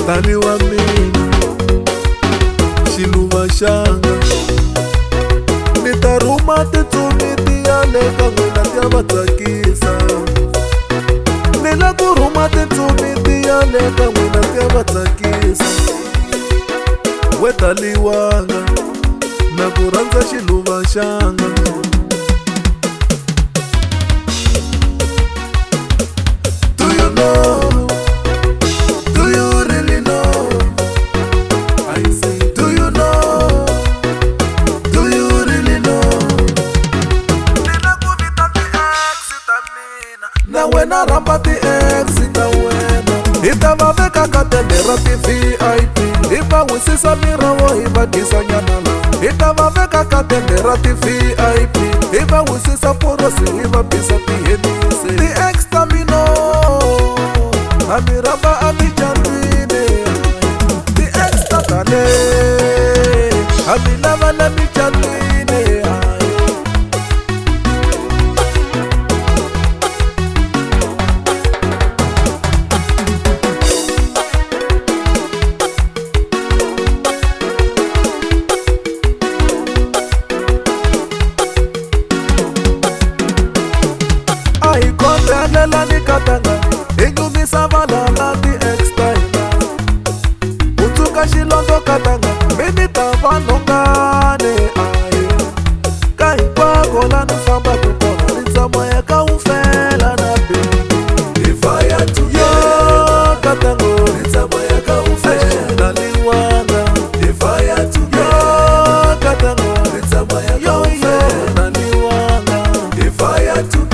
Xitani wa mina xiluva xanga, ni ta rhuma titsumi tiya le ka n'wina ti ya va tsakisa. Ni la ku rhuma titsumi tiya le ka n'wina ti ya va tsakisa. We taliwanga na ku rhandza xiluva xanga. Do you know? Do you really know? I say, do you know? Do you really know? Nina ku vita ti-ex ta mina, na wena rhamba ti-ex ta wena. Hi ta va veka ka tende ra ti-VIP, hi va wisisa mirawo hi va dyisa nyana la. Hi ta va veka ka tende ra ti-VIP, hi va wisisa porosi hi va bisa tihenisi. Ti-ex ta mina a mi rhamba a mi jandwini, ti-ex ta tale a mi lava na mi jandwini. Lela ni katanga inyumisa valala ti-ex ta hina. U tsuka xilondo katanga mini ta vanhongane aye. Ka hinkwako la ni fambaka kona ni tsamaya ka wu fela na bini. Hi faya together katanga ni tsamaya ka wu fela liwanga. Hi faya together katanga ni tsamaya ka wu fela liwanga. Hi faya together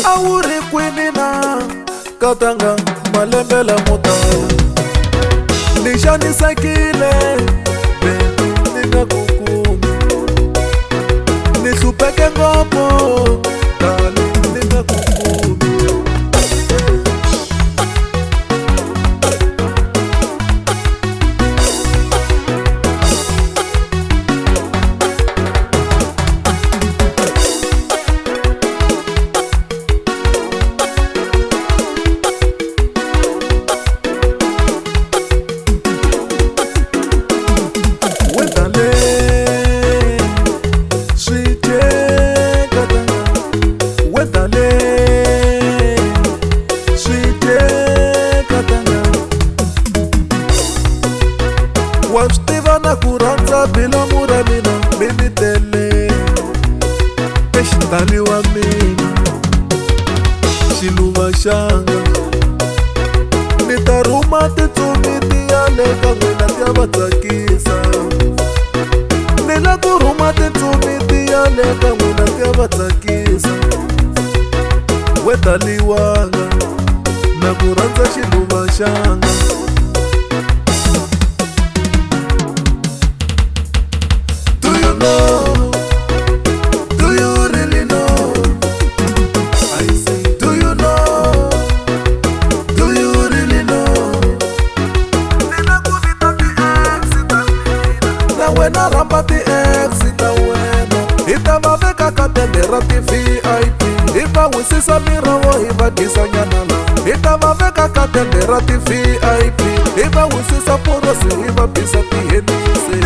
a wu ri kwini na katanga malembe lamo tala. Ni xanisekile baby ni nga ku kumi, ni hlupheke ngopfu tali ni nga ku kumi. Wa swi tiva na ku rhandza bilomu ra mina mi ni tele. Xitani wa mina xiluva xanga, ni ta rhuma titsumi tiya le ka n'wina ti ya va tsakisa. Ni la ku rhuma titsumi tiya le ka n'wina ti ya va tsakisa. We taliwanga na ku rhandza xiluva xanga. Do you really know? I say, do you know? Do you really know? Nina ku vita ti-ex ta mina, na wena rhamba ti-ex ta wena. Hi ta va veka ka tende ra ti-VIP, hi va wisisa mirawo hi va dyisa nyana la. Hi ta va veka ka tende ra ti-VIP, hi va wisisa porosi hi va bisa tihenisi.